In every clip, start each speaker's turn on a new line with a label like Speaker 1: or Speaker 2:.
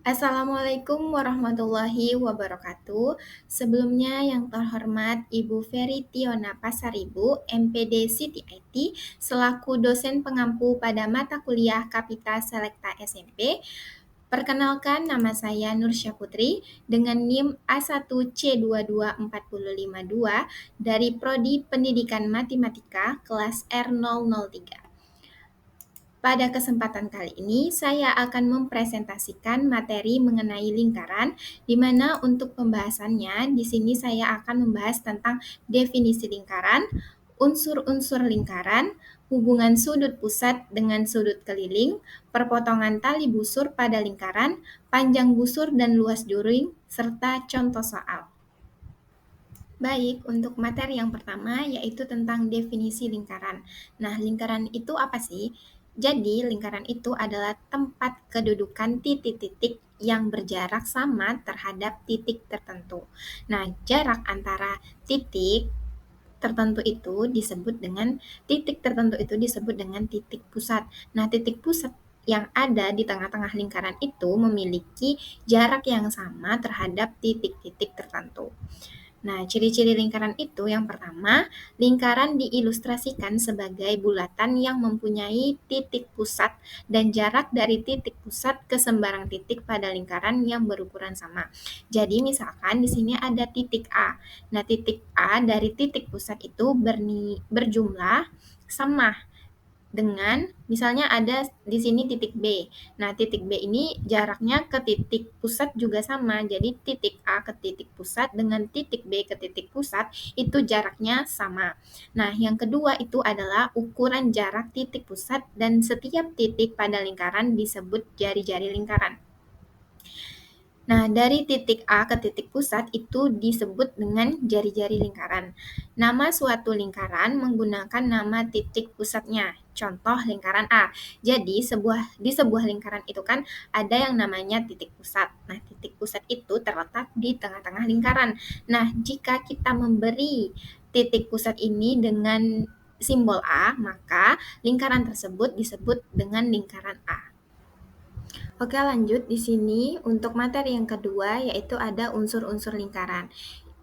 Speaker 1: Assalamualaikum warahmatullahi wabarakatuh. Sebelumnya yang terhormat Ibu Ferry Tiona Pasaribu, MPD City IT, selaku dosen pengampu pada mata kuliah Kapita Selekta SMP. Perkenalkan, nama saya Nursya Putri dengan NIM A1C22452 dari Prodi Pendidikan Matematika kelas R003. Pada kesempatan kali ini, saya akan mempresentasikan materi mengenai lingkaran, di mana untuk pembahasannya, di sini saya akan membahas tentang definisi lingkaran, unsur-unsur lingkaran, hubungan sudut pusat dengan sudut keliling, perpotongan tali busur pada lingkaran, panjang busur dan luas juring, serta contoh soal. Baik, untuk materi yang pertama yaitu tentang definisi lingkaran. Nah, lingkaran itu apa sih? Jadi, lingkaran itu adalah tempat kedudukan titik-titik yang berjarak sama terhadap titik tertentu. Nah, jarak antara titik tertentu itu disebut dengan titik pusat. Nah, titik pusat yang ada di tengah-tengah lingkaran itu memiliki jarak yang sama terhadap titik-titik tertentu. Nah, ciri-ciri lingkaran itu yang pertama, lingkaran diilustrasikan sebagai bulatan yang mempunyai titik pusat dan jarak dari titik pusat ke sembarang titik pada lingkaran yang berukuran sama. Jadi, misalkan di sini ada titik A. Nah, titik A dari titik pusat itu berjumlah sama dengan misalnya ada di sini titik B. Nah, titik B ini jaraknya ke titik pusat juga sama. Jadi titik A ke titik pusat dengan titik B ke titik pusat itu jaraknya sama. Nah, yang kedua itu adalah ukuran jarak titik pusat dan setiap titik pada lingkaran disebut jari-jari lingkaran. Nah, dari titik A ke titik pusat itu disebut dengan jari-jari lingkaran. Nama suatu lingkaran menggunakan nama titik pusatnya. Contoh lingkaran A. Jadi, di sebuah lingkaran itu kan ada yang namanya titik pusat. Nah, titik pusat itu terletak di tengah-tengah lingkaran. Nah, jika kita memberi titik pusat ini dengan simbol A, maka lingkaran tersebut disebut dengan lingkaran A. Oke, lanjut di sini untuk materi yang kedua yaitu ada unsur-unsur lingkaran.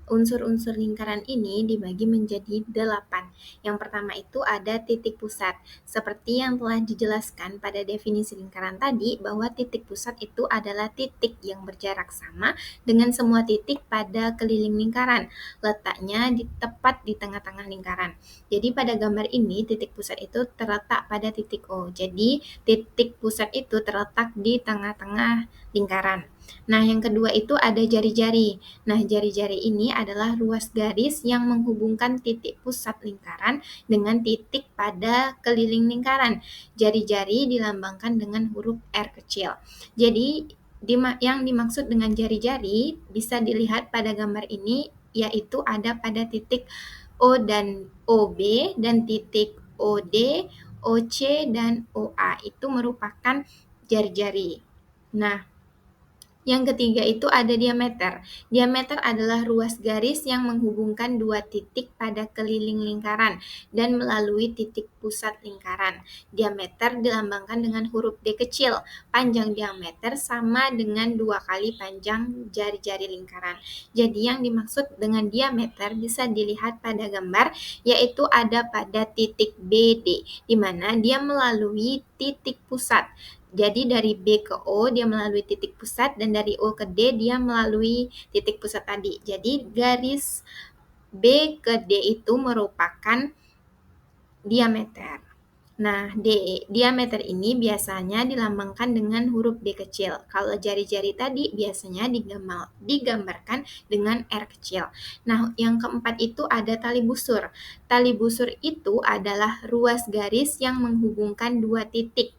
Speaker 1: Unsur-unsur lingkaran ini dibagi menjadi 8. Yang pertama itu ada titik pusat. Seperti yang telah dijelaskan pada definisi lingkaran tadi, bahwa titik pusat itu adalah titik yang berjarak sama dengan semua titik pada keliling lingkaran. Letaknya tepat di tengah-tengah lingkaran. Jadi pada gambar ini, titik pusat itu terletak pada titik O. Jadi titik pusat itu terletak di tengah-tengah lingkaran. Nah, yang kedua itu ada jari-jari. Nah, jari-jari ini adalah ruas garis yang menghubungkan titik pusat lingkaran dengan titik pada keliling lingkaran. Jari-jari dilambangkan dengan huruf R kecil. Jadi, yang dimaksud dengan jari-jari bisa dilihat pada gambar ini, yaitu ada pada titik O dan OB dan titik OD, OC, dan OA. Itu merupakan jari-jari. Nah, yang ketiga itu ada diameter. Diameter adalah ruas garis yang menghubungkan dua titik pada keliling lingkaran dan melalui titik pusat lingkaran. Diameter dilambangkan dengan huruf D kecil. Panjang diameter sama dengan 2 kali panjang jari-jari lingkaran. Jadi yang dimaksud dengan diameter bisa dilihat pada gambar, yaitu ada pada titik BD, di mana dia melalui titik pusat. Jadi dari B ke O dia melalui titik pusat dan dari O ke D dia melalui titik pusat tadi. Jadi garis B ke D itu merupakan diameter. Nah, diameter ini biasanya dilambangkan dengan huruf D kecil. Kalau jari-jari tadi biasanya digambarkan dengan R kecil. Nah, yang keempat itu ada tali busur. Tali busur itu adalah ruas garis yang menghubungkan dua titik.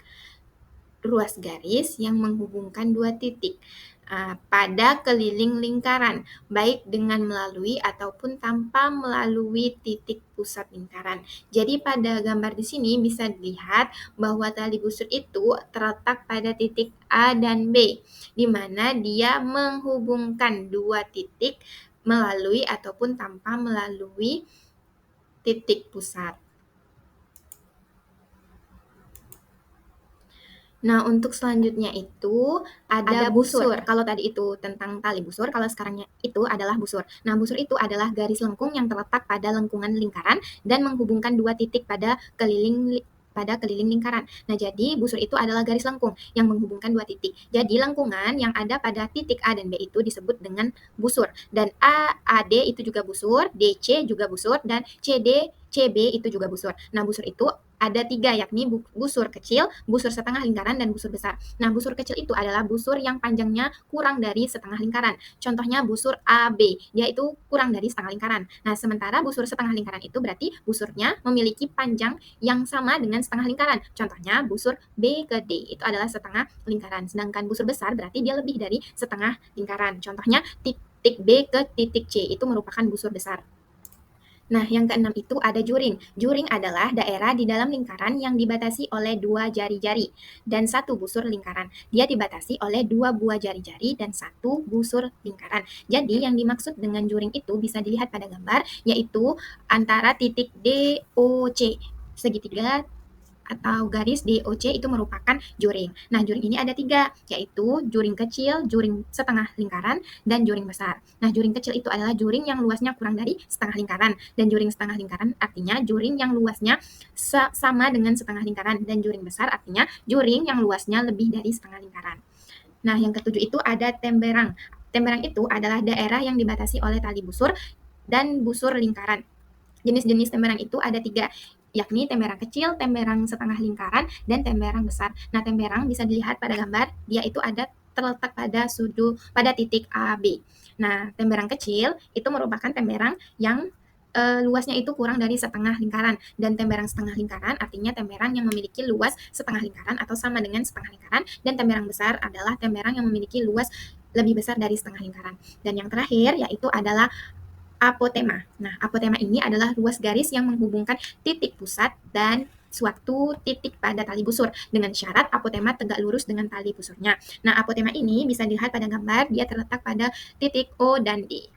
Speaker 1: Pada keliling lingkaran, baik dengan melalui ataupun tanpa melalui titik pusat lingkaran. Jadi pada gambar di sini bisa dilihat bahwa tali busur itu terletak pada titik A dan B, di mana dia menghubungkan dua titik melalui ataupun tanpa melalui titik pusat. Nah, untuk selanjutnya itu ada busur. Kalau tadi itu tentang tali busur, kalau sekarangnya itu adalah busur. Nah, busur itu adalah garis lengkung yang terletak pada lengkungan lingkaran dan menghubungkan dua titik pada keliling lingkaran. Nah, jadi busur itu adalah garis lengkung yang menghubungkan dua titik. Jadi lengkungan yang ada pada titik A dan B itu disebut dengan busur. Dan AD itu juga busur, DC juga busur, dan CD, CB itu juga busur. Nah, busur itu ada tiga, yakni busur kecil, busur setengah lingkaran, dan busur besar. Nah, busur kecil itu adalah busur yang panjangnya kurang dari setengah lingkaran. Contohnya busur AB, dia itu kurang dari setengah lingkaran. Nah, sementara busur setengah lingkaran itu berarti busurnya memiliki panjang yang sama dengan setengah lingkaran. Contohnya busur B ke D, itu adalah setengah lingkaran. Sedangkan busur besar berarti dia lebih dari setengah lingkaran. Contohnya titik B ke titik C, itu merupakan busur besar. Nah, yang keenam itu ada juring. Juring adalah daerah di dalam lingkaran yang dibatasi oleh dua jari-jari dan satu busur lingkaran. Dia dibatasi oleh dua buah jari-jari dan satu busur lingkaran. Jadi, yang dimaksud dengan juring itu bisa dilihat pada gambar, yaitu antara titik D, O, C. Segitiga atau garis DOC itu merupakan juring. Nah, juring ini ada tiga, yaitu juring kecil, juring setengah lingkaran, dan juring besar. Nah, juring kecil itu adalah juring yang luasnya kurang dari setengah lingkaran, dan juring setengah lingkaran artinya juring yang luasnya sama dengan setengah lingkaran, dan juring besar artinya juring yang luasnya lebih dari setengah lingkaran. Nah, yang ketujuh itu ada temberang. Temberang itu adalah daerah yang dibatasi oleh tali busur dan busur lingkaran. Jenis-jenis temberang itu ada tiga, yakni temberang kecil, temberang setengah lingkaran, dan temberang besar. Nah, temberang bisa dilihat pada gambar, dia itu ada terletak pada titik A, B. Nah, temberang kecil itu merupakan temberang yang luasnya itu kurang dari setengah lingkaran, dan temberang setengah lingkaran artinya temberang yang memiliki luas setengah lingkaran atau sama dengan setengah lingkaran, dan temberang besar adalah temberang yang memiliki luas lebih besar dari setengah lingkaran. Dan yang terakhir yaitu adalah apotema. Nah, apotema ini adalah ruas garis yang menghubungkan titik pusat dan suatu titik pada tali busur dengan syarat apotema tegak lurus dengan tali busurnya. Nah, apotema ini bisa dilihat pada gambar, dia terletak pada titik O dan D.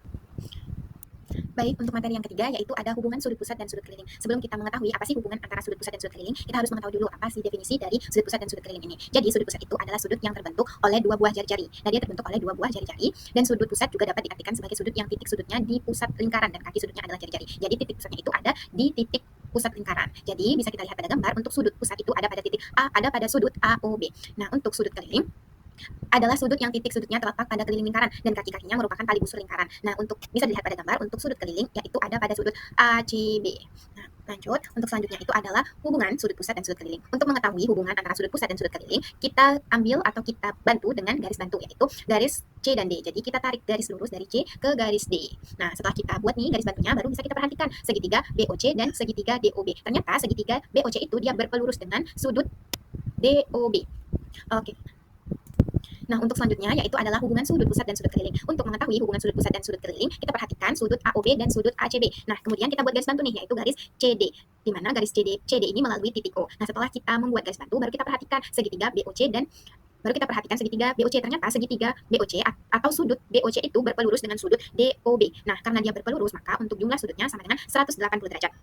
Speaker 1: Baik, untuk materi yang ketiga yaitu ada hubungan sudut pusat dan sudut keliling. Sebelum kita mengetahui apa sih hubungan antara sudut pusat dan sudut keliling, kita harus mengetahui dulu apa sih definisi dari sudut pusat dan sudut keliling ini. Jadi, sudut pusat itu adalah sudut yang terbentuk oleh dua buah jari-jari. Nah, dia terbentuk oleh dua buah jari-jari, dan sudut pusat juga dapat diartikan sebagai sudut yang titik sudutnya di pusat lingkaran dan kaki sudutnya adalah jari-jari. Jadi, titik pusatnya itu ada di titik pusat lingkaran. Jadi, bisa kita lihat pada gambar, untuk sudut pusat itu ada pada titik A, ada pada sudut AOB. Nah, untuk sudut keliling adalah sudut yang titik sudutnya terletak pada keliling lingkaran dan kaki-kakinya merupakan tali busur lingkaran. Nah, untuk bisa dilihat pada gambar, untuk sudut keliling yaitu ada pada sudut ACB. Nah, lanjut, untuk selanjutnya itu adalah hubungan sudut pusat dan sudut keliling. Untuk mengetahui hubungan antara sudut pusat dan sudut keliling, kita ambil atau kita bantu dengan garis bantu, yaitu garis C dan D. Jadi kita tarik garis lurus dari C ke garis D. Nah, setelah kita buat nih garis bantunya, baru bisa kita perhatikan segitiga BOC dan segitiga DOB. Ternyata segitiga BOC itu dia berpelurus dengan sudut DOB. Oke. Nah, untuk selanjutnya yaitu adalah hubungan sudut pusat dan sudut keliling. Untuk mengetahui hubungan sudut pusat dan sudut keliling, kita perhatikan sudut AOB dan sudut ACB. Nah, kemudian kita buat garis bantu nih, yaitu garis CD, di mana garis CD ini melalui titik O. Nah, setelah kita membuat garis bantu, baru kita perhatikan segitiga BOC dan baru kita perhatikan segitiga BOC. Ternyata segitiga BOC atau sudut BOC itu berpelurus dengan sudut DOB. Nah, karena dia berpelurus, maka untuk jumlah sudutnya sama dengan 180 derajat.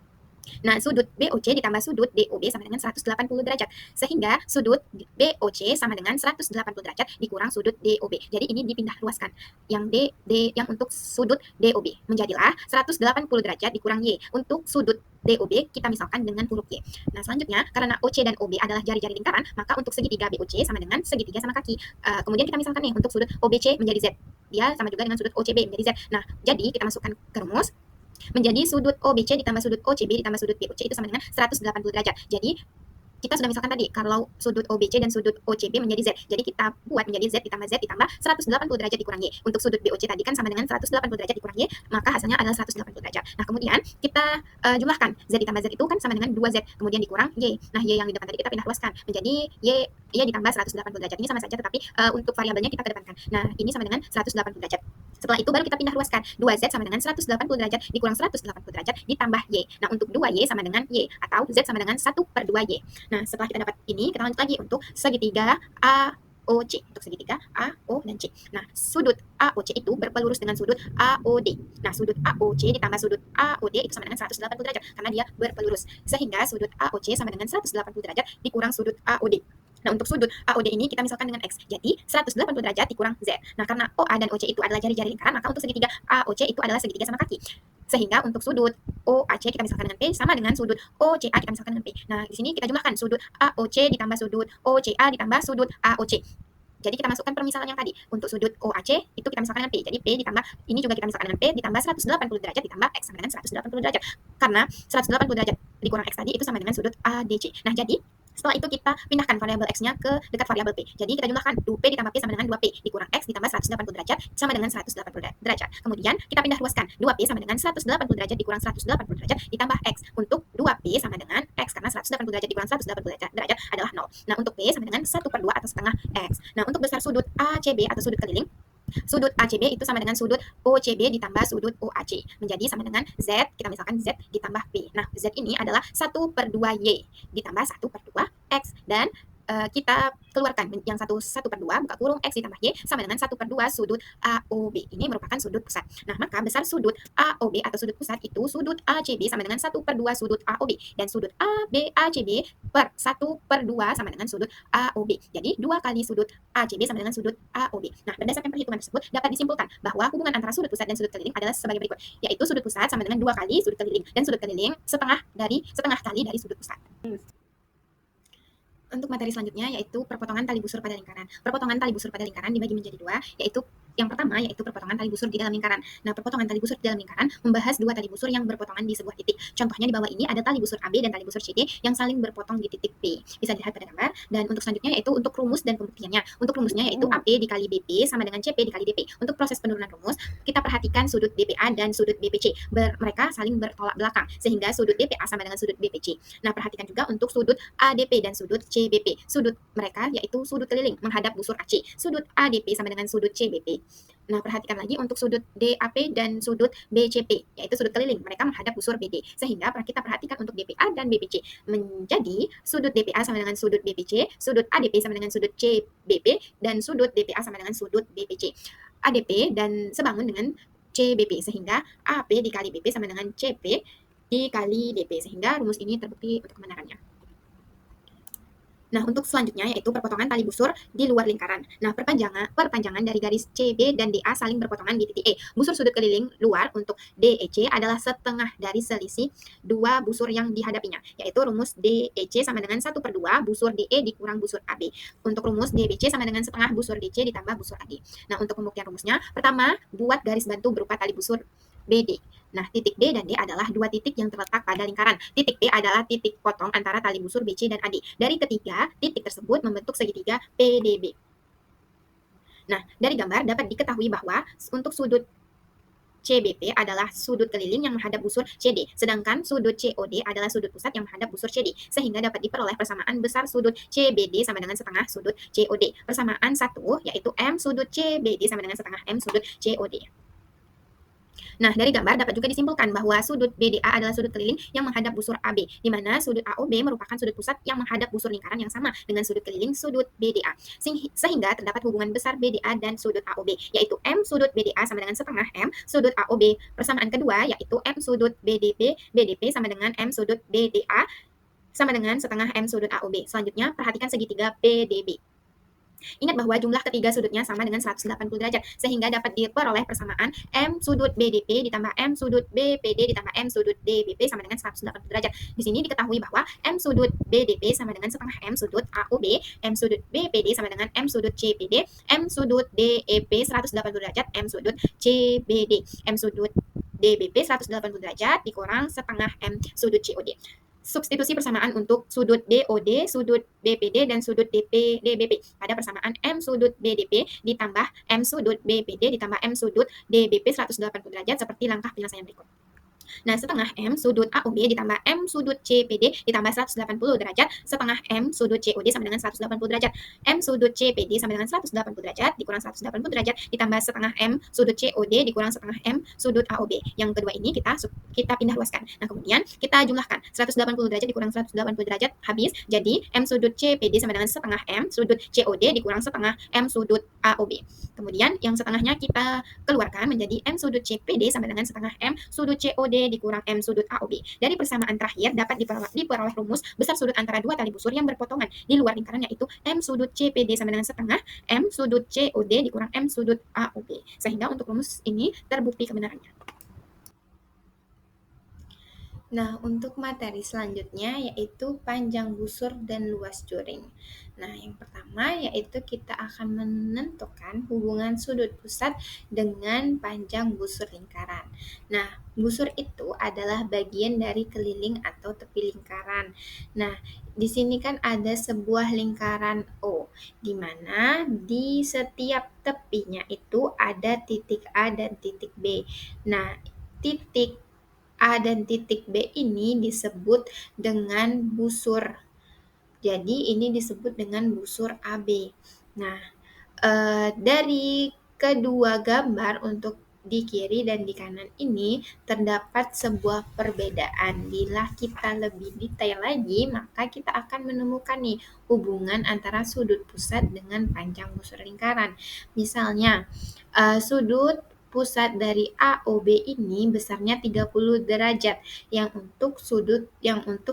Speaker 1: Nah, sudut BOC ditambah sudut DOB sama dengan 180 derajat. Sehingga sudut BOC sama dengan 180 derajat dikurang sudut DOB. Jadi ini dipindah luaskan. Yang yang untuk sudut DOB menjadilah 180 derajat dikurang Y. Untuk sudut DOB kita misalkan dengan huruf Y. Nah, selanjutnya karena OC dan OB adalah jari-jari lingkaran, maka untuk segitiga BOC sama dengan segitiga sama kaki. Kemudian kita misalkan nih untuk sudut OBC menjadi Z. Dia sama juga dengan sudut OCB menjadi Z. Nah, jadi kita masukkan ke rumus menjadi sudut OBC ditambah sudut OCB ditambah sudut BOC itu sama dengan 180 derajat. Jadi kita sudah misalkan tadi kalau sudut OBC dan sudut OCB menjadi Z. Jadi kita buat menjadi Z ditambah 180 derajat dikurang Y. Untuk sudut BOC tadi kan sama dengan 180 derajat dikurang Y, maka hasilnya adalah 180 derajat. Nah, kemudian kita jumlahkan Z ditambah Z itu kan sama dengan 2Z, kemudian dikurang Y. Nah, Y yang di depan tadi kita pindah luaskan menjadi Y ditambah 180 derajat. Ini sama saja, tetapi untuk variabelnya kita kedepankan. Nah, ini sama dengan 180 derajat. Setelah itu baru kita pindah luaskan. 2Z sama dengan 180 derajat dikurang 180 derajat ditambah Y. Nah, untuk 2Y sama dengan Y, atau Z sama dengan 1/2Y. Nah, setelah kita dapat ini, kita lanjut lagi untuk segitiga AOC. Untuk segitiga AO dan C. Nah, sudut AOC itu berpelurus dengan sudut AOD. Nah, sudut AOC ditambah sudut AOD itu sama dengan 180 derajat karena dia berpelurus. Sehingga sudut AOC sama dengan 180 derajat dikurang sudut AOD. Nah, untuk sudut AOD ini kita misalkan dengan X. Jadi, 180 derajat dikurang Z. Nah, karena OA dan OC itu adalah jari-jari lingkaran, maka untuk segitiga AOC itu adalah segitiga sama kaki. Sehingga untuk sudut OAC kita misalkan dengan P sama dengan sudut OCA kita misalkan dengan P. Nah, di sini kita jumlahkan sudut AOC ditambah sudut OCA ditambah sudut AOC. Jadi kita masukkan permisalan yang tadi. Untuk sudut OAC itu kita misalkan dengan P. Jadi P ditambah, ini juga kita misalkan dengan P ditambah 180 derajat ditambah X sama dengan 180 derajat. Karena 180 derajat dikurang X tadi itu sama dengan sudut ADC. Nah, jadi setelah itu kita pindahkan variabel X-nya ke dekat variabel P. Jadi kita jumlahkan 2P ditambah P sama dengan 2P dikurang X ditambah 180 derajat sama dengan 180 derajat. Kemudian kita pindah ruaskan 2P sama dengan 180 derajat dikurang 180 derajat ditambah X. Untuk 2P sama dengan X karena 180 derajat dikurang 180 derajat adalah 0. Nah, untuk P sama dengan 1/2 atau setengah X. Nah, untuk besar sudut ACB atau sudut keliling, sudut ACB itu sama dengan sudut OCB ditambah sudut OAC. Menjadi sama dengan Z, kita misalkan Z ditambah P. Nah, Z ini adalah 1/2Y ditambah 1/2 X. Dan kita keluarkan yang 1/2 buka kurung X ditambah Y sama dengan 1/2 sudut AOB. Ini merupakan sudut pusat. Nah, maka besar sudut AOB atau sudut pusat itu sudut ACB sama dengan 1/2 sudut AOB. Dan sudut ACB per 1/2 sama dengan sudut AOB. Jadi 2 kali sudut ACB sama dengan sudut AOB. Nah, berdasarkan perhitungan tersebut dapat disimpulkan bahwa hubungan antara sudut pusat dan sudut keliling adalah sebagai berikut, yaitu sudut pusat sama dengan 2 kali sudut keliling dan sudut keliling setengah kali dari sudut pusat. Untuk materi selanjutnya yaitu perpotongan tali busur pada lingkaran. Perpotongan tali busur pada lingkaran dibagi menjadi 2, yaitu yang pertama yaitu perpotongan tali busur di dalam lingkaran. Nah, perpotongan tali busur di dalam lingkaran membahas 2 tali busur yang berpotongan di sebuah titik. Contohnya di bawah ini ada tali busur AB dan tali busur CD yang saling berpotong di titik P. Bisa dilihat pada gambar. Dan untuk selanjutnya yaitu untuk rumus dan pembuktiannya. Untuk rumusnya yaitu AP dikali BP sama dengan CP dikali DP. Untuk proses penurunan rumus, kita perhatikan sudut DPA dan sudut BPC. Mereka saling bertolak belakang sehingga sudut DPA sama dengan sudut BPC. Nah, perhatikan juga untuk sudut ADP dan sudut CBP. Sudut mereka yaitu sudut keliling menghadap busur AC. Sudut ADP sama dengan sudut CBP. Nah, perhatikan lagi untuk sudut DAP dan sudut BCP, yaitu sudut keliling. Mereka menghadap busur BD. Sehingga kita perhatikan untuk DPA dan BPC. Menjadi sudut DPA sama dengan sudut BPC, sudut ADP sama dengan sudut CBP, dan sudut DPA sama dengan sudut BPC. ADP dan sebangun dengan CBP. Sehingga AP dikali BP sama dengan CP dikali DP. Sehingga rumus ini terbukti untuk kebenarannya. Nah, untuk selanjutnya yaitu perpotongan tali busur di luar lingkaran. Nah, perpanjangan dari garis CB dan DA saling berpotongan di titik E. Busur sudut keliling luar untuk DEC adalah setengah dari selisih 2 busur yang dihadapinya, yaitu rumus DEC sama dengan 1/2 busur DE dikurang busur AB. Untuk rumus DBC sama dengan setengah busur DC ditambah busur AD. Nah, untuk pembuktian rumusnya, pertama, buat garis bantu berupa tali busur BD. Nah, titik D dan D adalah 2 titik yang terletak pada lingkaran. Titik P adalah titik potong antara tali busur BC dan AD. Dari ketiga titik tersebut membentuk segitiga PDB. Nah, dari gambar dapat diketahui bahwa untuk sudut CBP adalah sudut keliling yang menghadap busur CD, sedangkan sudut COD adalah sudut pusat yang menghadap busur CD, sehingga dapat diperoleh persamaan besar sudut CBD sama dengan setengah sudut COD. Persamaan 1 yaitu M sudut CBD sama dengan setengah M sudut COD. Nah, dari gambar dapat juga disimpulkan bahwa sudut BDA adalah sudut keliling yang menghadap busur AB, di mana sudut AOB merupakan sudut pusat yang menghadap busur lingkaran yang sama dengan sudut keliling sudut BDA. Sehingga terdapat hubungan besar BDA dan sudut AOB, yaitu M sudut BDA sama dengan setengah M sudut AOB. Persamaan kedua yaitu M sudut BDP sama dengan M sudut BDA sama dengan setengah M sudut AOB. Selanjutnya, perhatikan segitiga PDB. Ingat bahwa jumlah ketiga sudutnya sama dengan 180 derajat, sehingga dapat diperoleh persamaan M sudut BDP ditambah M sudut BPD ditambah M sudut DBP sama dengan 180 derajat. Di sini diketahui bahwa M sudut BDP sama dengan setengah M sudut AOB, M sudut BPD sama dengan M sudut CPD, M sudut DEP 180 derajat, M sudut CBD, M sudut DBP 180 derajat dikurang setengah M sudut COD. Substitusi persamaan untuk sudut DOD, sudut BPD, dan sudut DBP pada persamaan M sudut BDP ditambah M sudut BPD ditambah M sudut DBP 180 derajat seperti langkah penyelesaian berikut. Nah, setengah M sudut AOB ditambah M sudut CPD ditambah 180 derajat, setengah M sudut COD sama dengan 180 derajat. M sudut CPD sama dengan 180 derajat dikurang 180 derajat ditambah setengah M sudut COD dikurang setengah M sudut AOB. Yang kedua ini kita pindah luaskan. Nah, kemudian kita jumlahkan 180 derajat dikurang 180 derajat habis. Jadi M sudut CPD sama dengan setengah M sudut COD dikurang setengah M sudut AOB. Kemudian yang setengahnya kita keluarkan menjadi M sudut CPD sama dengan setengah M sudut COD COD dikurang M sudut AOB. Dari persamaan terakhir dapat diperoleh rumus besar sudut antara dua tali busur yang berpotongan di luar lingkaran, yaitu M sudut CPD sama dengan setengah M sudut COD dikurang M sudut AOB. Sehingga untuk rumus ini terbukti kebenarannya. Nah, untuk materi selanjutnya yaitu panjang busur dan luas juring. Nah, yang pertama yaitu kita akan menentukan hubungan sudut pusat dengan panjang busur lingkaran. Nah, busur itu adalah bagian dari keliling atau tepi lingkaran. Nah, di sini kan ada sebuah lingkaran O, di mana di setiap tepinya itu ada titik A dan titik B. Nah, titik A dan titik B ini disebut dengan busur. Jadi ini disebut dengan busur AB. Nah, dari kedua gambar untuk di kiri dan di kanan ini terdapat sebuah perbedaan. Bila kita lebih detail lagi, maka kita akan menemukan nih hubungan antara sudut pusat dengan panjang busur lingkaran. Misalnya, sudut pusat dari AOB ini besarnya 30 derajat yang untuk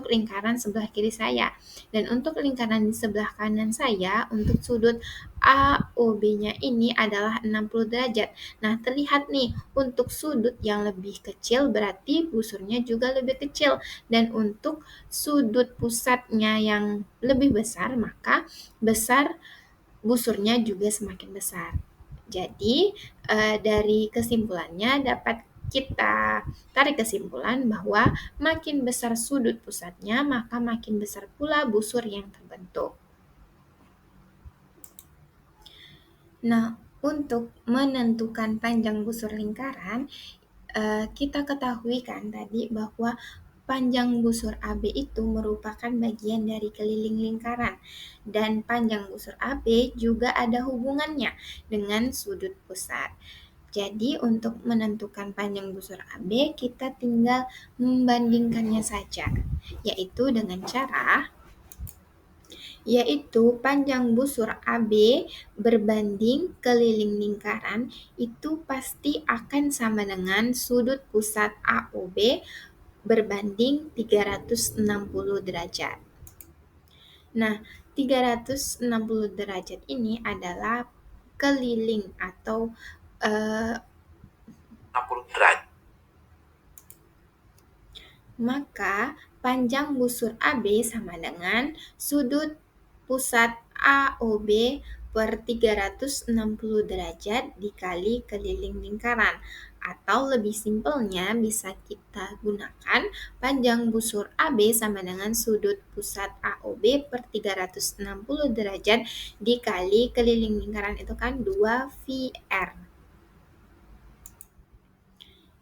Speaker 1: lingkaran sebelah kiri saya. Dan untuk lingkaran di sebelah kanan saya, untuk sudut AOB-nya ini adalah 60 derajat. Nah, terlihat nih, untuk sudut yang lebih kecil berarti busurnya juga lebih kecil. Dan untuk sudut pusatnya yang lebih besar, maka besar busurnya juga semakin besar. Jadi, dari kesimpulannya dapat kita tarik kesimpulan bahwa makin besar sudut pusatnya, maka makin besar pula busur yang terbentuk. Nah, untuk menentukan panjang busur lingkaran, kita ketahui kan tadi bahwa panjang busur AB itu merupakan bagian dari keliling lingkaran, dan panjang busur AB juga ada hubungannya dengan sudut pusat. Jadi untuk menentukan panjang busur AB, kita tinggal membandingkannya saja, yaitu dengan cara panjang busur AB berbanding keliling lingkaran itu pasti akan sama dengan sudut pusat AOB berbanding 360 derajat. Nah, 360 derajat ini adalah keliling atau 60 derajat. Maka panjang busur AB sama dengan sudut pusat AOB per 360 derajat dikali keliling lingkaran. Atau lebih simpelnya bisa kita gunakan panjang busur AB sama dengan sudut pusat AOB per 360 derajat dikali keliling lingkaran, itu kan 2VR.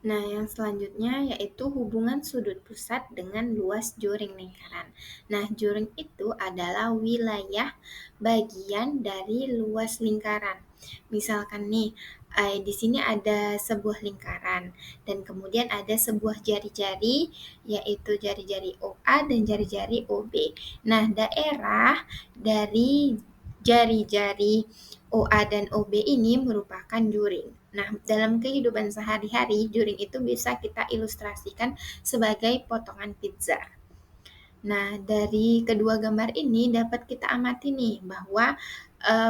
Speaker 1: Nah, yang selanjutnya yaitu hubungan sudut pusat dengan luas juring lingkaran. Nah, juring itu adalah wilayah bagian dari luas lingkaran. Misalkan nih, di sini ada sebuah lingkaran dan kemudian ada sebuah jari-jari, yaitu jari-jari OA dan jari-jari OB. Nah, daerah dari jari-jari OA dan OB ini merupakan juring. Nah, dalam kehidupan sehari-hari, juring itu bisa kita ilustrasikan sebagai potongan pizza. Nah, dari kedua gambar ini dapat kita amati nih bahwa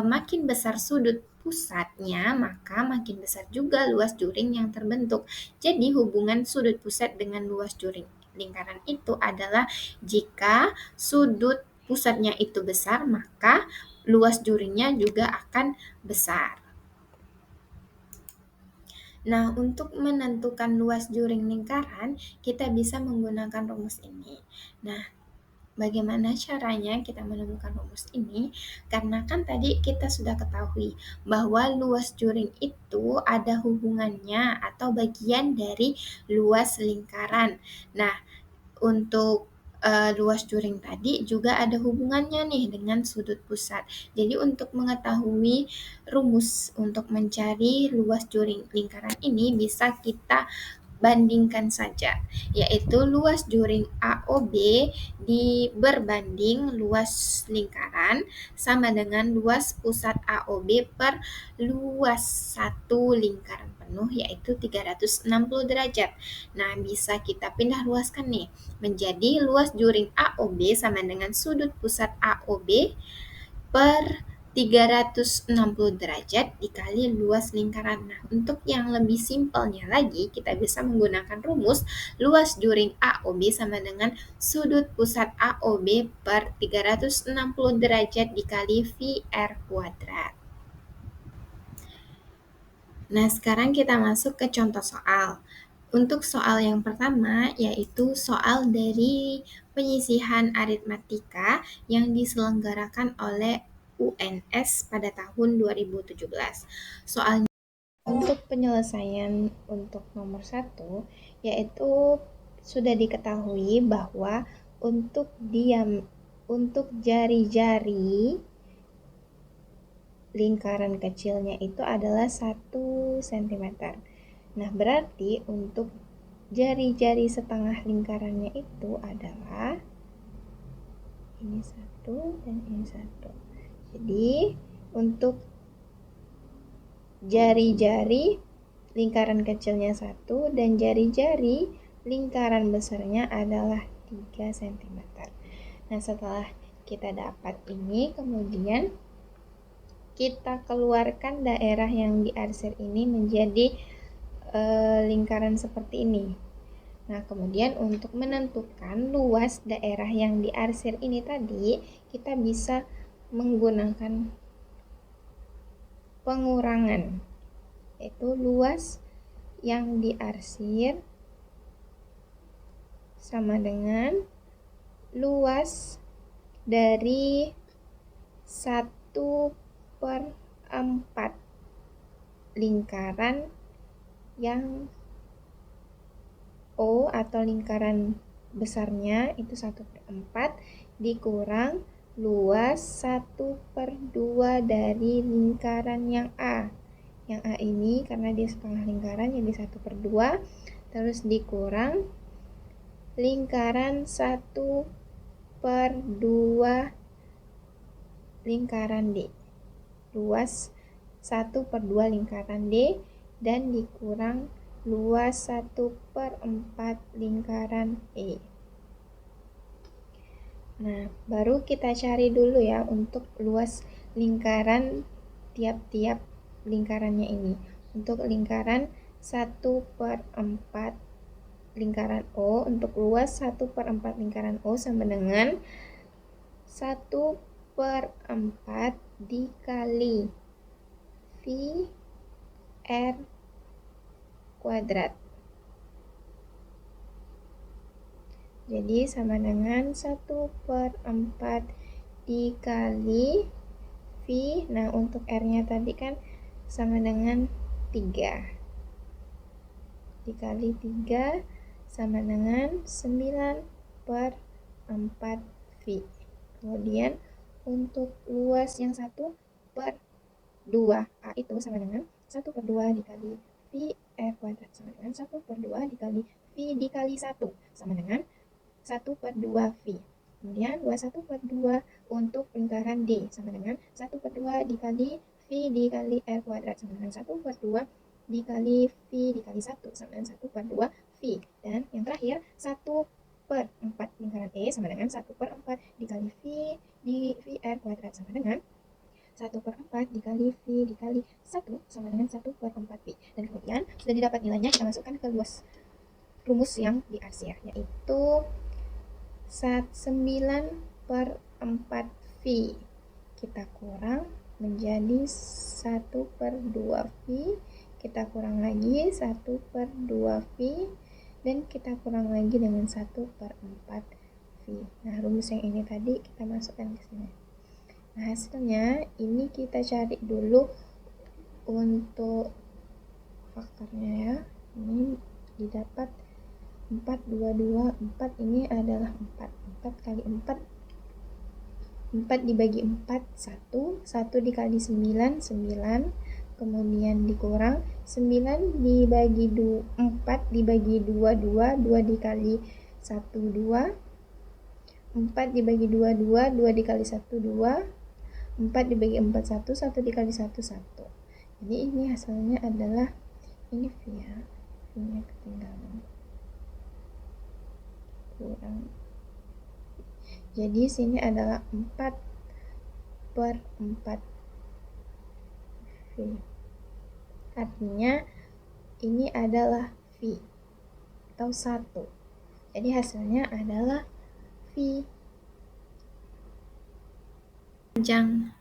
Speaker 1: makin besar sudut pusatnya, maka makin besar juga luas juring yang terbentuk. Jadi, hubungan sudut pusat dengan luas juring lingkaran itu adalah jika sudut pusatnya itu besar, maka luas juringnya juga akan besar. Nah, untuk menentukan luas juring lingkaran, kita bisa menggunakan rumus ini. Nah, bagaimana caranya kita menemukan rumus ini? Karena kan tadi kita sudah ketahui bahwa luas juring itu ada hubungannya atau bagian dari luas lingkaran. Nah, untuk luas juring tadi juga ada hubungannya nih dengan sudut pusat. Jadi untuk mengetahui rumus untuk mencari luas juring lingkaran ini bisa kita bandingkan saja, yaitu luas juring AOB berbanding luas lingkaran sama dengan luas pusat AOB per luas satu lingkaran penuh. penuh yaitu 360 derajat. Nah, bisa kita pindah luaskan nih menjadi luas juring AOB sama dengan sudut pusat AOB per 360 derajat dikali luas lingkaran. Nah, untuk yang lebih simpelnya lagi, kita bisa menggunakan rumus luas juring AOB sama dengan sudut pusat AOB per 360 derajat dikali VR kuadrat. Nah, sekarang kita masuk ke contoh soal. Untuk soal yang pertama, yaitu soal dari penyisihan aritmatika yang diselenggarakan oleh UNS pada tahun 2017. Soalnya untuk penyelesaian untuk nomor 1, yaitu sudah diketahui bahwa untuk jari-jari lingkaran kecilnya itu adalah 1 cm. Nah, berarti untuk jari-jari setengah lingkarannya itu adalah ini 1 dan ini 1. Jadi, untuk jari-jari lingkaran kecilnya 1 dan jari-jari lingkaran besarnya adalah 3 cm. Nah, setelah kita dapat ini, kemudian kita keluarkan daerah yang diarsir ini menjadi lingkaran seperti ini. Nah, kemudian untuk menentukan luas daerah yang diarsir ini tadi, kita bisa menggunakan pengurangan, yaitu luas yang diarsir sama dengan luas dari 1/4 lingkaran yang O atau lingkaran besarnya itu 1/4 dikurang luas 1/2 dari lingkaran yang A. Yang A ini karena dia setengah lingkaran jadi 1/2, terus dikurang lingkaran 1/2 lingkaran D. Luas 1/2 lingkaran D dan dikurang luas 1/4 lingkaran E. Nah, baru kita cari dulu ya untuk luas lingkaran tiap-tiap lingkarannya ini. Untuk lingkaran 1/4 lingkaran O, untuk luas 1/4 lingkaran O sama dengan 1/4 dikali V R kuadrat. Jadi sama dengan 1/4 dikali V. Nah, untuk R-nya tadi kan sama dengan 3. Dikali 3 sama dengan 9/4 V. Kemudian untuk luas yang 1/2 A itu sama dengan 1/2 dikali V R kuadrat sama dengan 1/2 dikali V dikali 1 sama dengan 1/2 V. Kemudian luas 1/2 untuk lingkaran D sama dengan 1/2 dikali V dikali R kuadrat sama dengan 1/2 dikali V dikali 1 sama dengan 1/2 V. Dan yang terakhir 1/4 lingkaran E sama dengan 1/4 dikali V di VR kuadrat sama dengan 1/4 dikali V dikali 1 sama dengan 1/4 V. Dan kemudian sudah didapat nilainya, kita masukkan ke luas rumus yang diarsir, yaitu 9/4 V. Kita kurang menjadi 1/2 V. Kita kurang lagi 1/2 V. Dan kita kurang lagi dengan 1/4 V. Nah, rumus yang ini tadi kita masukkan ke sini. Nah, hasilnya ini kita cari dulu untuk faktornya ya. Ini didapat 4, 2, 2, 4 ini adalah 4. 4 kali 4, 4 dibagi 4, 1. 1 dikali 9, 9. Kemudian dikurang 9 dibagi 4 dibagi 2, 2. 2 dikali 1, 2. 4 dibagi 2, 2. 2 dikali 1, 2. 4 dibagi 4, 1. 1 dikali 1, 1. Jadi ini hasilnya adalah Ini V ya, V-nya ketinggalan. Kurang. Jadi sini adalah 4/4 V. Artinya ini adalah V atau 1. Jadi hasilnya adalah V. Panjang.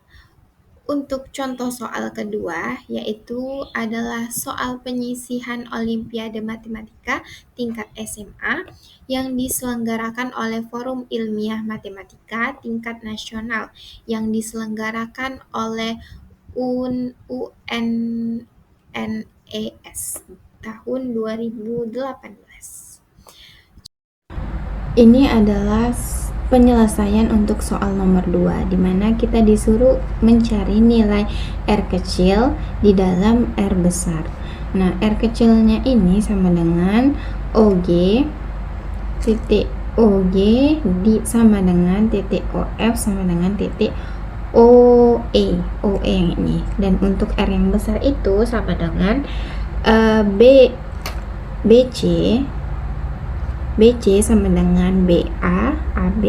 Speaker 1: Untuk contoh soal kedua, yaitu adalah soal penyisihan Olimpiade Matematika tingkat SMA yang diselenggarakan oleh Forum Ilmiah Matematika tingkat nasional yang diselenggarakan oleh UNNES tahun 2018. Ini adalah penyelesaian untuk soal nomor 2, di mana kita disuruh mencari nilai R kecil di dalam R besar. Nah, R kecilnya ini sama dengan OG titik OG sama dengan titik OF sama dengan titik OE yang ini. Dan untuk R yang besar itu sama dengan BC sama dengan BA, AB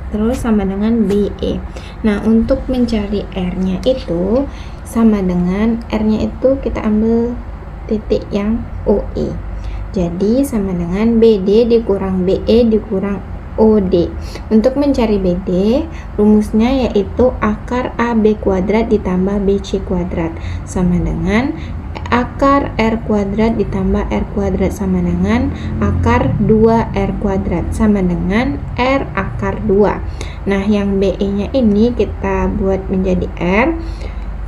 Speaker 1: terus sama dengan BE. Nah, untuk mencari R-nya itu sama dengan R-nya itu kita ambil titik yang OE. Jadi sama dengan BD dikurang BE dikurang OD. Untuk mencari BD, rumusnya yaitu akar AB kuadrat ditambah BC kuadrat sama dengan akar R kuadrat ditambah R kuadrat sama dengan akar 2R kuadrat sama dengan R akar 2. Nah, yang BE-nya ini kita buat menjadi R.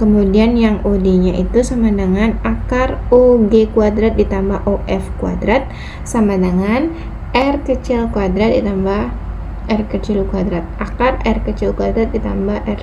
Speaker 1: Kemudian yang OD-nya itu sama dengan akar OG kuadrat ditambah OF kuadrat sama dengan R kecil kuadrat ditambah R kecil kuadrat. Akar R kecil kuadrat ditambah R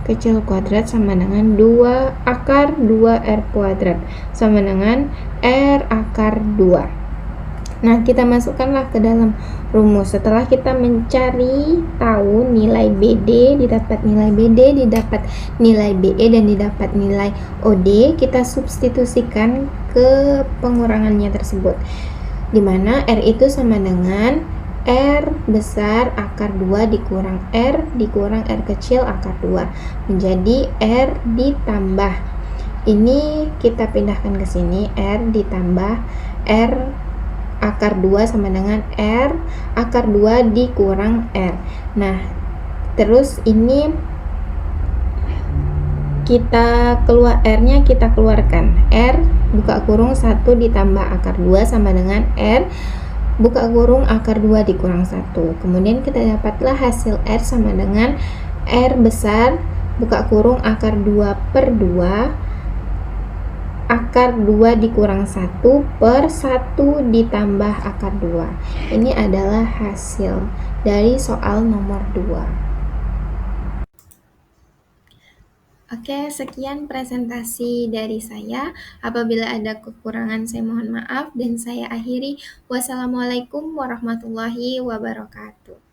Speaker 1: kecil kuadrat sama dengan 2 akar 2R kuadrat sama dengan R akar 2. Nah, kita masukkanlah ke dalam rumus. Setelah kita mencari tahu nilai BD, didapat nilai BD, didapat nilai BE, dan didapat nilai OD, kita substitusikan ke pengurangannya tersebut. Dimana R itu sama dengan R besar akar 2 dikurang R kecil akar 2 menjadi R ditambah, ini kita pindahkan ke sini, R ditambah R akar 2 sama dengan R akar 2 dikurang R. Nah, terus ini kita keluar R-nya, kita keluarkan. R buka kurung 1 ditambah akar 2 sama dengan R buka kurung akar 2 dikurang 1. Kemudian kita dapatlah hasil R sama dengan R besar buka kurung akar 2 per 2 akar 2 dikurang 1 per 1 ditambah akar 2. Ini adalah hasil dari soal nomor 2. Oke, sekian presentasi dari saya. Apabila ada kekurangan, saya mohon maaf dan saya akhiri. Wassalamualaikum warahmatullahi wabarakatuh.